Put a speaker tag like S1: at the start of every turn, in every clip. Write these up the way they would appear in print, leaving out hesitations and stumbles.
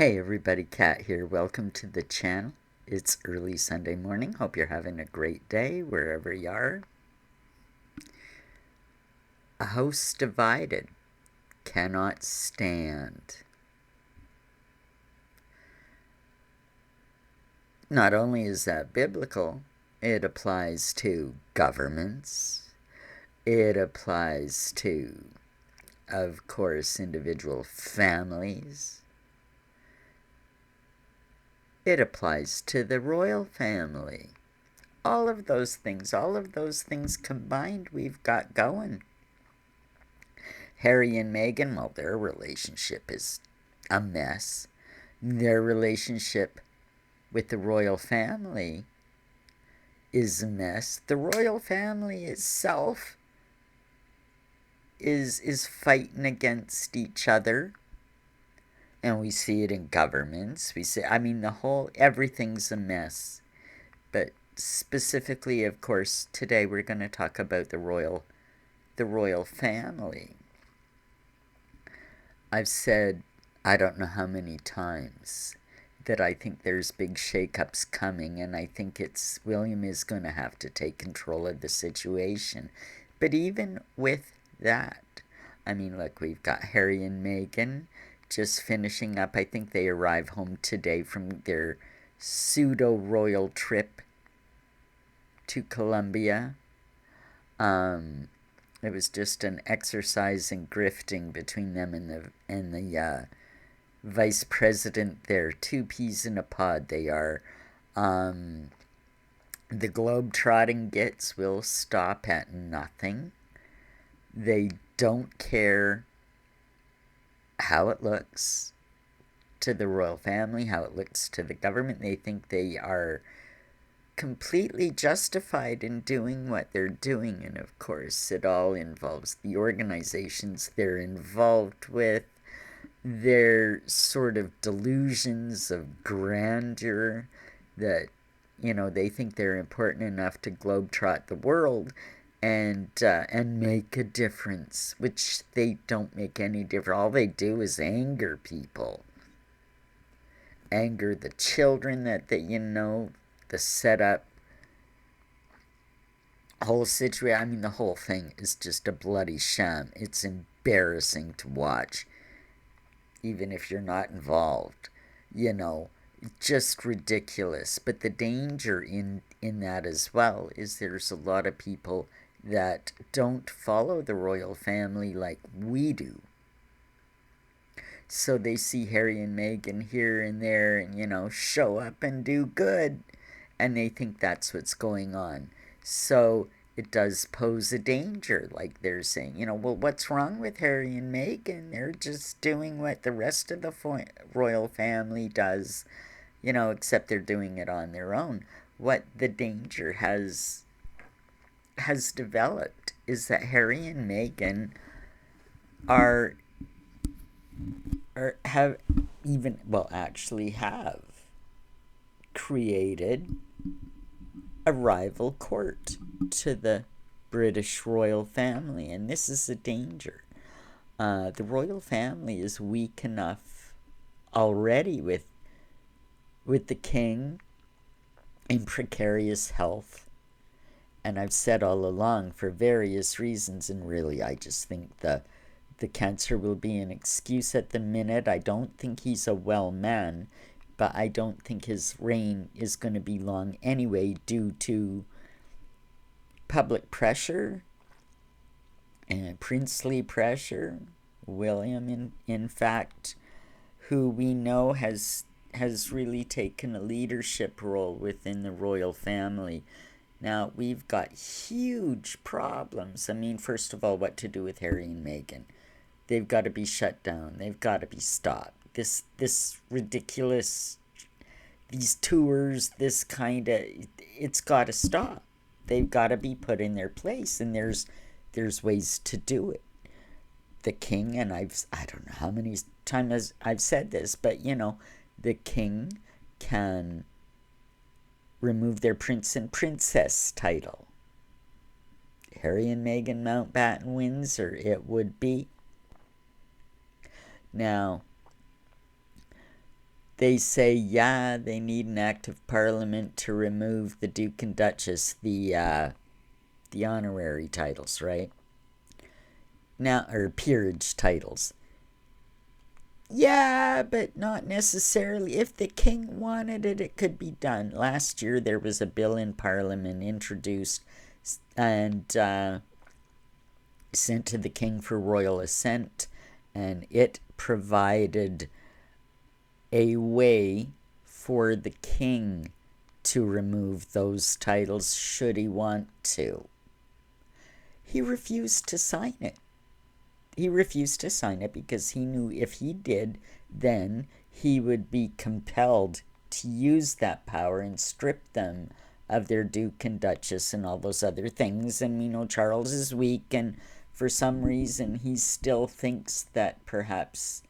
S1: Hey everybody, Kat here. Welcome to the channel. It's early Sunday morning. Hope you're having a great day wherever you are. A house divided cannot stand. Not only is that biblical, it applies to governments. It applies to, of course, individual families. It applies to the royal family. All of those things combined, we've got going. Harry and Meghan, well, their relationship is a mess. Their relationship with the royal family is a mess. The royal family itself is fighting against each other. And we see it in governments. Everything's a mess. But specifically, of course, today we're going to talk about the royal family. I've said, I don't know how many times, that I think there's big shakeups coming, and I think William is going to have to take control of the situation. But even with that, look, we've got Harry and Meghan just finishing up. I think they arrive home today from their pseudo-royal trip to Colombia. It was just an exercise in grifting between them and the vice president there. Two peas in a pod they are. The globe-trotting gits will stop at nothing. They don't care how it looks to the royal family, how it looks to the government. They think they are completely justified in doing what they're doing, and of course it all involves the organizations they're involved with, their sort of delusions of grandeur that, they think they're important enough to globetrot the world and make a difference, which they don't make any difference. All they do is anger people, anger the children that the setup, whole situation. The whole thing is just a bloody sham. It's embarrassing to watch, even if you're not involved. Just ridiculous. But the danger in that as well is there's a lot of people that don't follow the royal family like we do. So they see Harry and Meghan here and there and, show up and do good. And they think that's what's going on. So it does pose a danger. Like they're saying, well, what's wrong with Harry and Meghan? They're just doing what the rest of the royal family does, except they're doing it on their own. What the danger has developed is that Harry and Meghan have created a rival court to the British royal family, and this is a danger. The royal family is weak enough already with the king in precarious health, and I've said all along, for various reasons, and really I just think the cancer will be an excuse at the minute. I don't think he's a well man, but I don't think his reign is going to be long anyway, due to public pressure and princely pressure. William, in fact, who we know has really taken a leadership role within the royal family. Now, we've got huge problems. First of all, what to do with Harry and Meghan. They've got to be shut down. They've got to be stopped. This ridiculous, these tours, this kind of, it's got to stop. They've got to be put in their place, and there's ways to do it. The king, and I don't know how many times I've said this, but the king can remove their prince and princess title. Harry and Meghan Mountbatten Windsor, it would be. Now, they say, yeah, they need an act of parliament to remove the Duke and Duchess, the honorary titles, right? Now, or peerage titles. Yeah, but not necessarily. If the king wanted it, it could be done. Last year, there was a bill in Parliament introduced and sent to the king for royal assent, and it provided a way for the king to remove those titles should he want to. He refused to sign it. He refused to sign it because he knew if he did, then he would be compelled to use that power and strip them of their Duke and Duchess and all those other things. And, Charles is weak, and for some reason he still thinks that perhaps,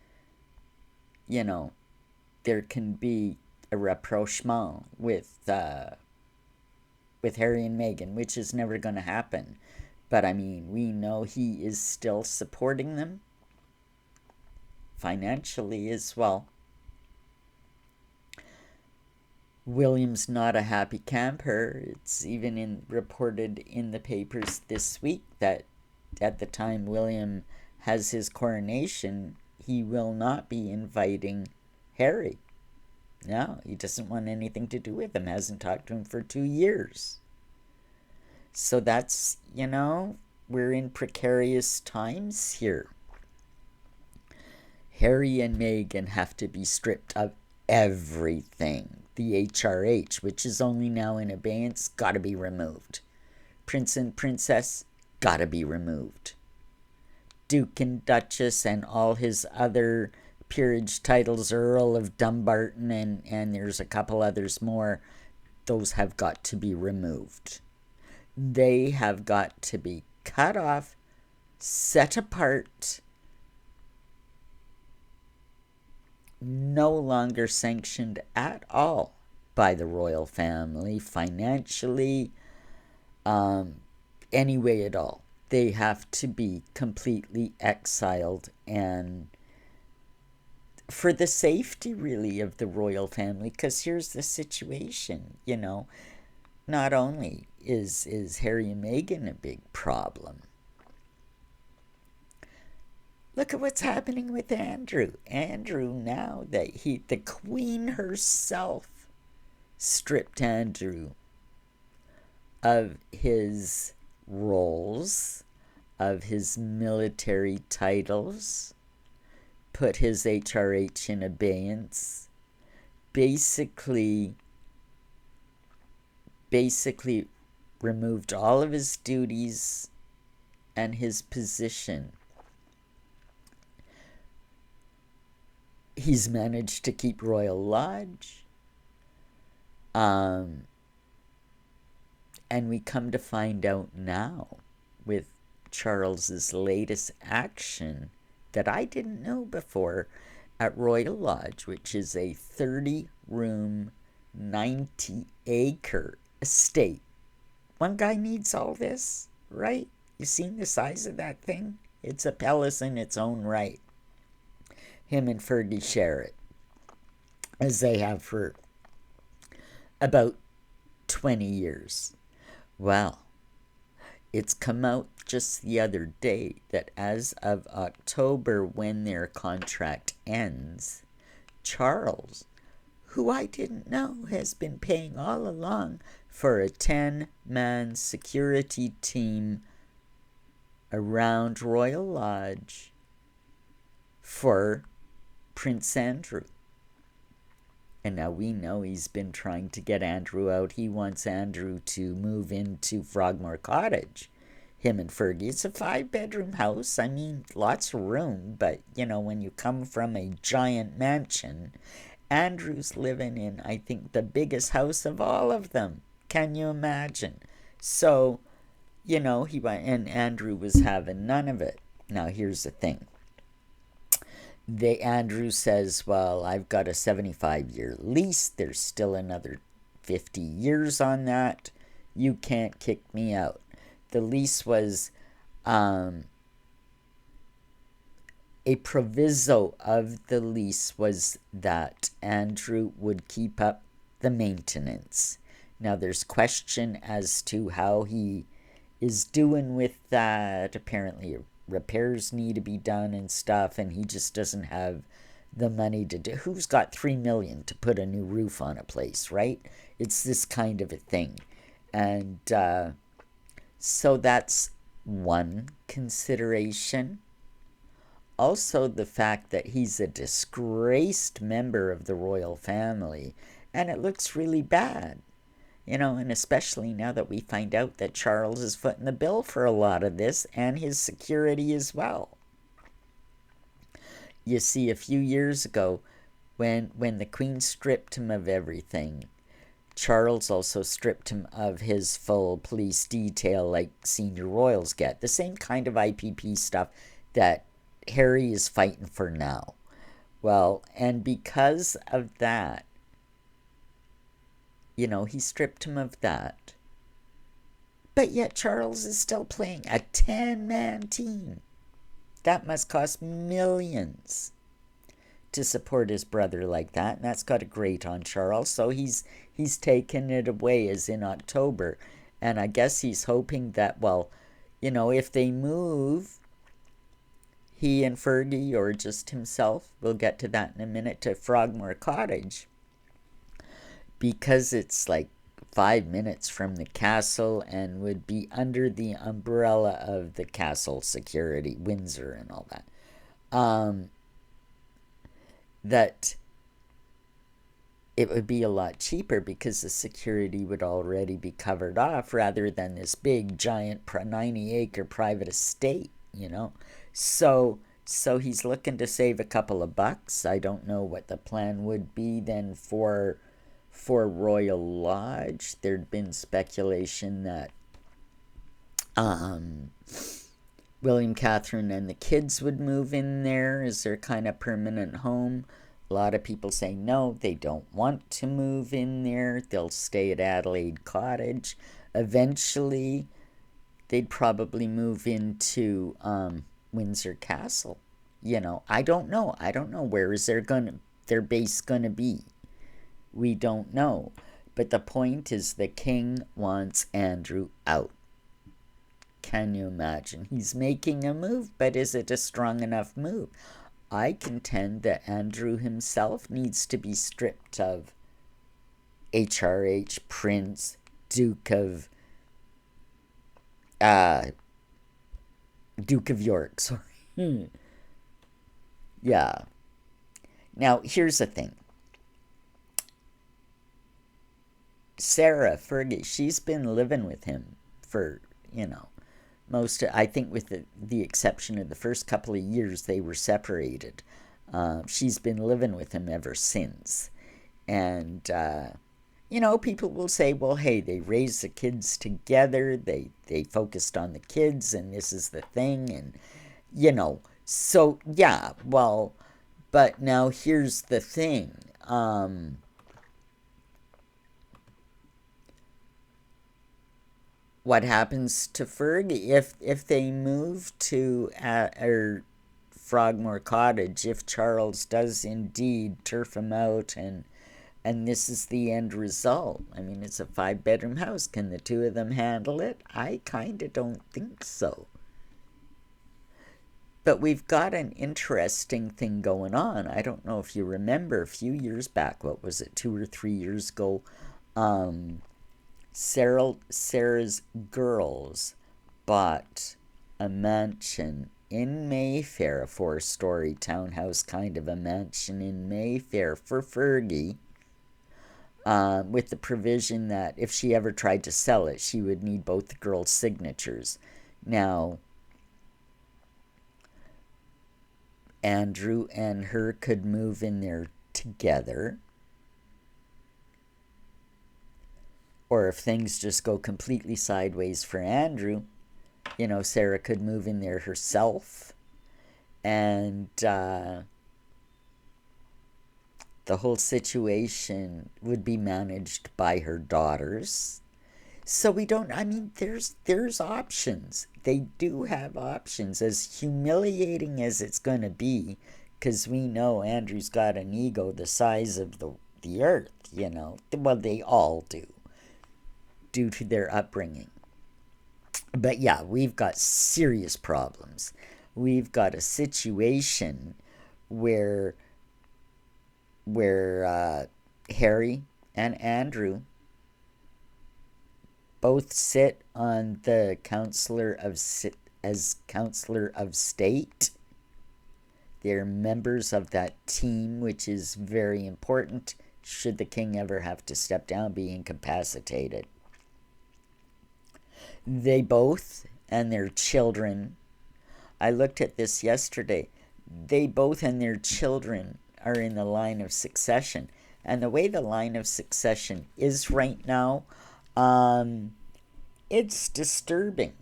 S1: there can be a rapprochement with Harry and Meghan, which is never going to happen. But we know he is still supporting them financially as well. William's not a happy camper. It's even reported in the papers this week that at the time William has his coronation, he will not be inviting Harry. No, he doesn't want anything to do with him. Hasn't talked to him for 2 years. So that's, we're in precarious times here. Harry and Meghan have to be stripped of everything. The HRH, which is only now in abeyance, got to be removed. Prince and Princess, got to be removed. Duke and Duchess and all his other peerage titles, Earl of Dumbarton, and there's a couple others more, those have got to be removed. They have got to be cut off, set apart, no longer sanctioned at all by the royal family, financially, any way at all. They have to be completely exiled, and for the safety, really, of the royal family, because here's the situation, not only is Harry and Meghan a big problem. Look at what's happening with Andrew. Andrew, now that the Queen herself stripped Andrew of his roles, of his military titles, put his HRH in abeyance, basically removed all of his duties and his position. He's managed to keep Royal Lodge. And we come to find out now with Charles's latest action that I didn't know before at Royal Lodge, which is a 30-room, 90-acre estate. One guy needs all this, right? You seen the size of that thing? It's a palace in its own right. Him and Fergie share it, as they have for about 20 years. Well, it's come out just the other day that as of October, when their contract ends, Charles, who I didn't know has been paying all along for a 10-man security team around Royal Lodge for Prince Andrew. And now we know he's been trying to get Andrew out. He wants Andrew to move into Frogmore Cottage. Him and Fergie. It's a 5-bedroom house. Lots of room. But, when you come from a giant mansion, Andrew's living in, I think, the biggest house of all of them. Can you imagine? So, he went, and Andrew was having none of it. Now, here's the thing. Andrew says, well, I've got a 75-year lease. There's still another 50 years on that. You can't kick me out. The lease was a proviso of the lease was that Andrew would keep up the maintenance. Now, there's question as to how he is doing with that. Apparently, repairs need to be done and stuff, and he just doesn't have the money to do. Who's got $3 million to put a new roof on a place, right? It's this kind of a thing. And so that's one consideration. Also, the fact that he's a disgraced member of the royal family, and it looks really bad. And especially now that we find out that Charles is footing the bill for a lot of this and his security as well. You see, a few years ago, when the Queen stripped him of everything, Charles also stripped him of his full police detail like senior royals get. The same kind of IPP stuff that Harry is fighting for now. Well, and because of that, he stripped him of that. But yet Charles is still playing a 10-man team. That must cost millions to support his brother like that, and that's got to grate on Charles. So he's taken it away as in October, and I guess he's hoping that, well, if they move, he and Fergie, or just himself, we'll get to that in a minute, to Frogmore Cottage, because it's like 5 minutes from the castle and would be under the umbrella of the castle security, Windsor and all that. That it would be a lot cheaper because the security would already be covered off rather than this big, giant 90-acre private estate, So he's looking to save a couple of bucks. I don't know what the plan would be then for Royal Lodge. There'd been speculation that William, Catherine, and the kids would move in there as their kind of permanent home. A lot of people say no, they don't want to move in there. They'll stay at Adelaide Cottage. Eventually, they'd probably move into Windsor Castle. I don't know. Where is their base gonna be? We don't know. But the point is the king wants Andrew out. Can you imagine? He's making a move, but is it a strong enough move? I contend that Andrew himself needs to be stripped of HRH, Prince, Duke of York, sorry. Yeah. Now, here's the thing. Sarah, Fergie, she's been living with him for, I think with the exception of the first couple of years they were separated. She's been living with him ever since. And, people will say, well, hey, they raised the kids together. They focused on the kids, and this is the thing. And, so, yeah, well, but now here's the thing. What happens to Fergie if they move to Frogmore Cottage, if Charles does indeed turf him out, and this is the end result? I mean, it's a 5-bedroom house. Can the two of them handle it? I kind of don't think so. But we've got an interesting thing going on. I don't know if you remember a few years back, what was it, 2 or 3 years ago, Sarah's girls bought a mansion in Mayfair, a 4-story townhouse kind of a mansion in Mayfair for Fergie, with the provision that if she ever tried to sell it, she would need both the girls' signatures. Now, Andrew and her could move in there together. Or if things just go completely sideways for Andrew, Sarah could move in there herself. And the whole situation would be managed by her daughters. So we don't, I mean, there's options. They do have options, as humiliating as it's going to be, because we know Andrew's got an ego the size of the earth, you know. Well, they all do, due to their upbringing. But yeah, we've got serious problems. We've got a situation where Harry and Andrew both sit on the as counselor of state. They're members of that team, which is very important should the king ever have to step down, be incapacitated. They both and their children, I looked at this yesterday, they both and their children are in the line of succession. And the way the line of succession is right now, it's disturbing,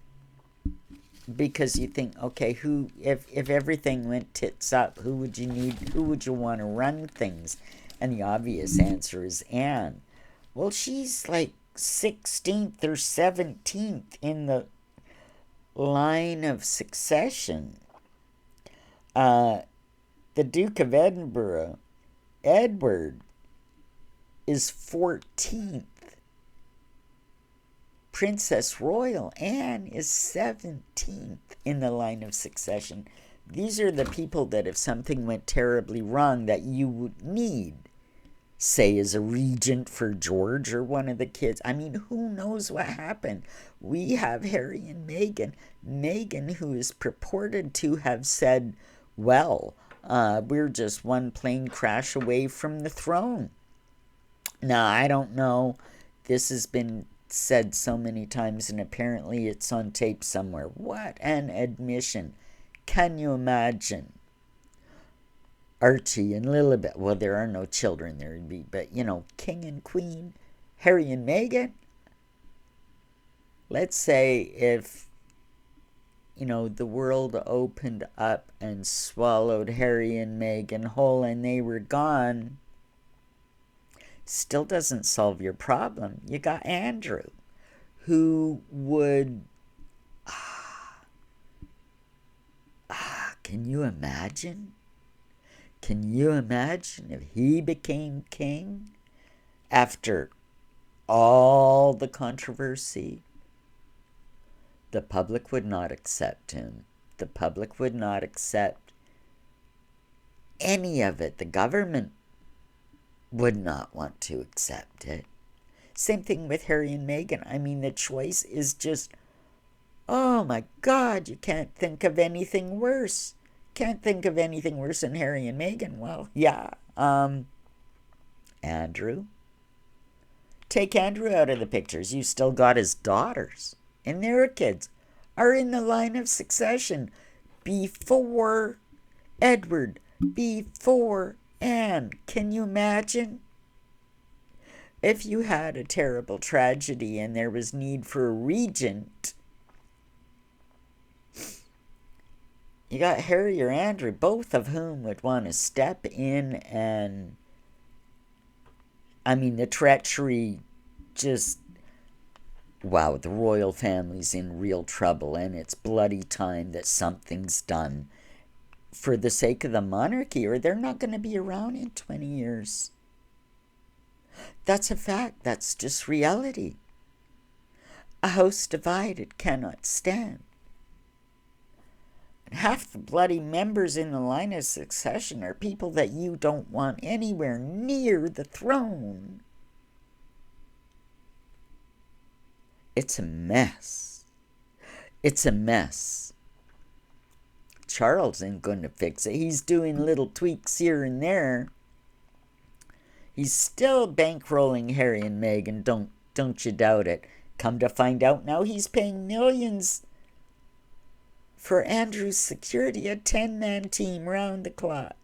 S1: because you think, okay, who, if everything went tits up, who would you need, who would you want to run things? And the obvious answer is Anne. Well, she's like 16th or 17th in the line of succession. The Duke of Edinburgh, Edward, is 14th. Princess Royal Anne is 17th in the line of succession. These are the people that if something went terribly wrong that you would need, say, as a regent for George or one of the kids. I mean, who knows what happened? We have Harry and Meghan. Meghan, who is purported to have said, well, we're just one plane crash away from the throne. Now, I don't know. This has been said so many times, and apparently it's on tape somewhere. What an admission. Can you imagine? Archie and Lilibet. Well, there are no children there, but, you know, king and queen, Harry and Meghan. Let's say if, you know, the world opened up and swallowed Harry and Meghan whole and they were gone, still doesn't solve your problem. You got Andrew, who would, can you imagine? Can you imagine if he became king after all the controversy? The public would not accept him. The public would not accept any of it. The government would not want to accept it. Same thing with Harry and Meghan. I mean, the choice is just, oh my God, you can't think of anything worse. Can't think of anything worse than Harry and Meghan. Well, yeah. Andrew. Take Andrew out of the pictures. You still got his daughters, and their kids are in the line of succession before Edward, before Anne. Can you imagine? If you had a terrible tragedy and there was need for a regent, you got Harry or Andrew, both of whom would want to step in and, I mean, the treachery just, wow, the royal family's in real trouble, and it's bloody time that something's done for the sake of the monarchy, or they're not going to be around in 20 years. That's a fact. That's just reality. A house divided cannot stand. And half the bloody members in the line of succession are people that you don't want anywhere near the throne. It's a mess. It's a mess. Charles ain't going to fix it. He's doing little tweaks here and there. He's still bankrolling Harry and Meghan. Don't you doubt it. Come to find out now, he's paying millions for Andrew's security, a 10-man team round the clock.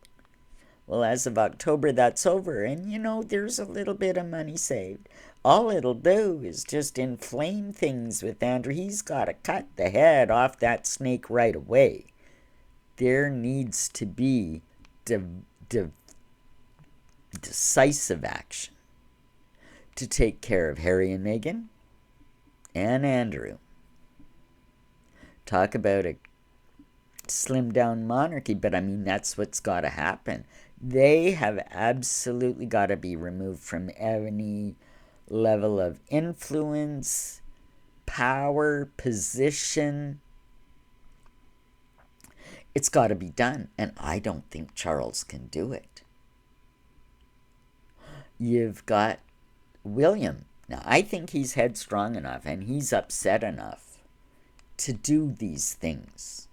S1: Well, as of October, that's over, and you know, there's a little bit of money saved. All it'll do is just inflame things with Andrew. He's got to cut the head off that snake right away. There needs to be decisive action to take care of Harry and Meghan, and Andrew. Talk about a slim down monarchy, but I mean, that's what's got to happen. They have absolutely got to be removed from any level of influence, power, position. It's got to be done, and I don't think Charles can do it. You've got William. Now, I think he's headstrong enough and he's upset enough to do these things.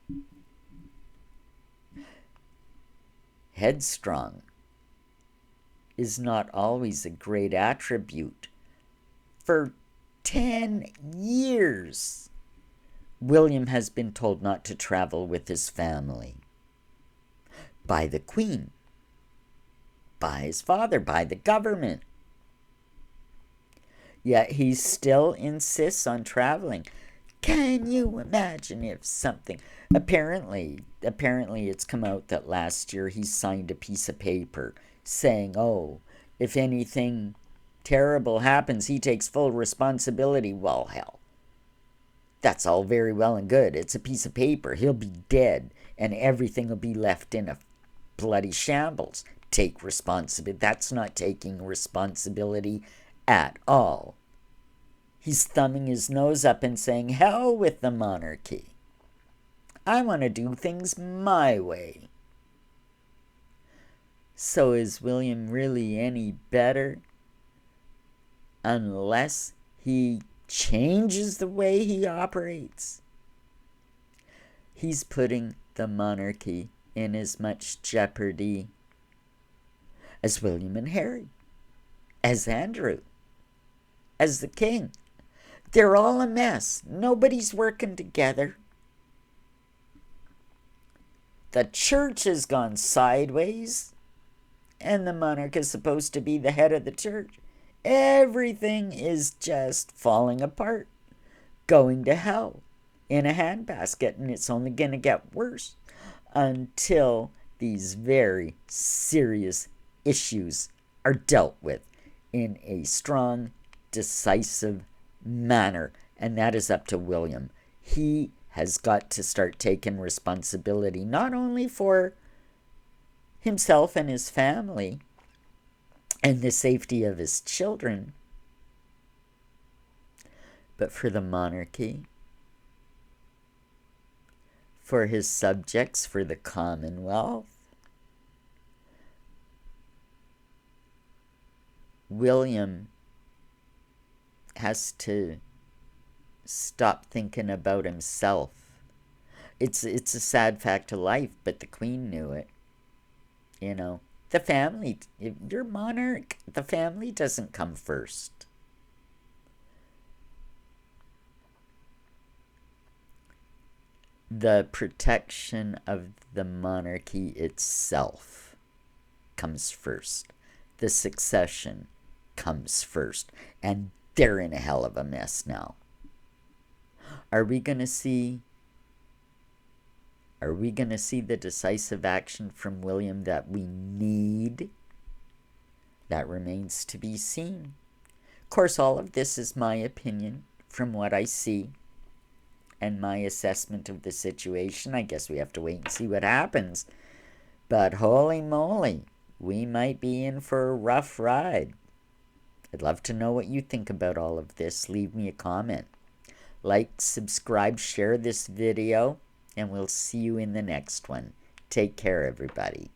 S1: Headstrong is not always a great attribute. For 10 years, William has been told not to travel with his family by the Queen, by his father, by the government. Yet he still insists on traveling. Can you imagine if something... Apparently it's come out that last year he signed a piece of paper saying, oh, if anything terrible happens, he takes full responsibility. Well, hell, that's all very well and good. It's a piece of paper. He'll be dead, and everything will be left in a bloody shambles. Take responsibility. That's not taking responsibility at all. He's thumbing his nose up and saying, hell with the monarchy. I want to do things my way. So is William really any better unless he changes the way he operates? He's putting the monarchy in as much jeopardy as William and Harry, as Andrew, as the king. They're all a mess. Nobody's working together. The church has gone sideways, and the monarch is supposed to be the head of the church. Everything is just falling apart, going to hell in a handbasket, and it's only going to get worse until these very serious issues are dealt with in a strong, decisive manner, and that is up to William. He has got to start taking responsibility not only for himself and his family and the safety of his children, but for the monarchy, for his subjects, for the Commonwealth. William has to stop thinking about himself. It's a sad fact of life, but the Queen knew it. You know, the family, if you're monarch, the family doesn't come first. The protection of the monarchy itself comes first. The succession comes first. And they're in a hell of a mess now. Are we going to see the decisive action from William that we need? That remains to be seen. Of course, all of this is my opinion from what I see and my assessment of the situation. I guess we have to wait and see what happens. But holy moly, we might be in for a rough ride. I'd love to know what you think about all of this. Leave me a comment. Like, subscribe, share this video, and we'll see you in the next one. Take care, everybody.